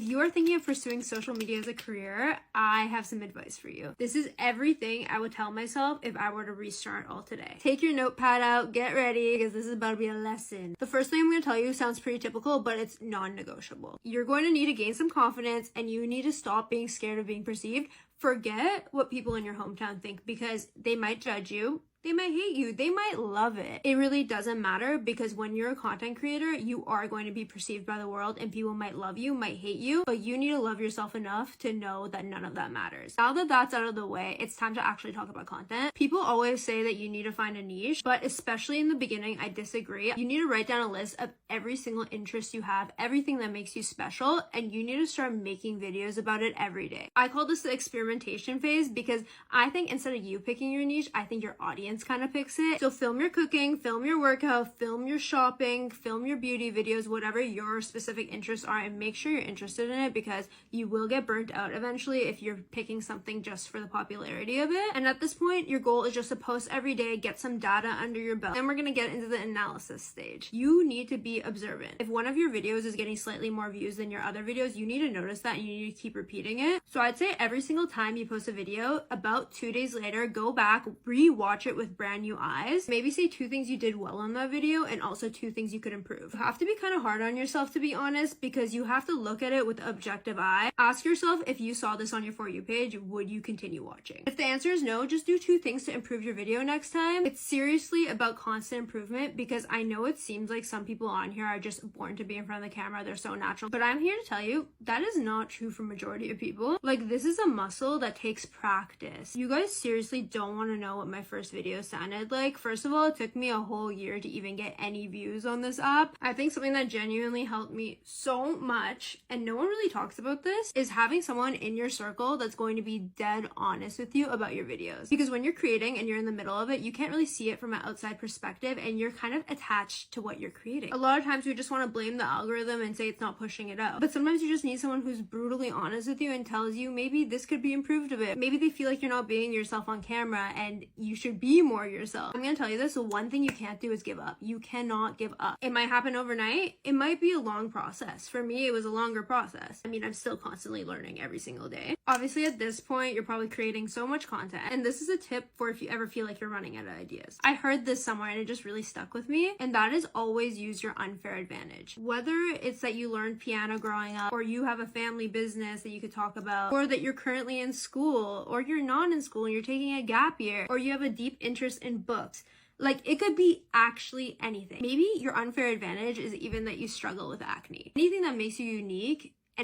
If you are thinking of pursuing social media as a career, I have some advice for you. This is everything I would tell myself if I were to restart all today. Take your notepad out, get ready, because this is about to be a lesson. The first thing I'm going to tell you sounds pretty typical, but it's non-negotiable. You're going to need to gain some confidence, and you need to stop being scared of being perceived. Forget what people in your hometown think, because they might judge you. They might hate you. They might love it. It really doesn't matter, because when you're a content creator, you are going to be perceived by the world, and people might love you, might hate you, but you need to love yourself enough to know that none of that matters. Now that that's out of the way, it's time to actually talk about content. People always say that you need to find a niche, but especially in the beginning, I disagree. You need to write down a list of every single interest you have, everything that makes you special, and you need to start making videos about it every day. I call this the experimentation phase, because I think instead of you picking your niche, I think your audience kind of picks it. So film your cooking, film your workout, film your shopping, film your beauty videos, whatever your specific interests are, and make sure you're interested in it, because you will get burnt out eventually if you're picking something just for the popularity of it. And at this point, your goal is just to post every day, get some data under your belt. Then we're going to get into the analysis stage. You need to be observant. If one of your videos is getting slightly more views than your other videos, you need to notice that, and you need to keep repeating it. So I'd say every single time you post a video, about 2 days later, go back, re-watch it with brand new eyes. Maybe say 2 things you did well on that video, and also 2 things you could improve. You have to be kind of hard on yourself, to be honest, because you have to look at it with an objective eye. Ask yourself, if you saw this on your For You page, would you continue watching? If the answer is no, just do 2 things to improve your video next time. It's seriously about constant improvement, because I know it seems like some people on here are just born to be in front of the camera. They're so natural, but I'm here to tell you that is not true for majority of people. Like, this is a muscle that takes practice. You guys seriously don't want to know what my first video sounded like. First of all, it took me a whole year to even get any views on this app. I think something that genuinely helped me so much, and no one really talks about this, is having someone in your circle that's going to be dead honest with you about your videos. Because when you're creating and you're in the middle of it, you can't really see it from an outside perspective, and you're kind of attached to what you're creating. A lot of times we just want to blame the algorithm and say it's not pushing it out. But sometimes you just need someone who's brutally honest with you and tells you maybe this could be improved a bit. Maybe they feel like you're not being yourself on camera and you should be more yourself. I'm gonna tell you this, the one thing you can't do is give up. You cannot give up. It might happen overnight. It might be a long process. For me, it was a longer process. I mean, I'm still constantly learning every single day. Obviously, at this point, you're probably creating so much content. And this is a tip for if you ever feel like you're running out of ideas. I heard this somewhere and it just really stuck with me. And that is always use your unfair advantage. Whether it's that you learned piano growing up, or you have a family business that you could talk about, or that you're currently in school, or you're not in school and you're taking a gap year, or you have a deep interest in books. Like, it could be actually anything. Maybe your unfair advantage is even that you struggle with acne. Anything that makes you unique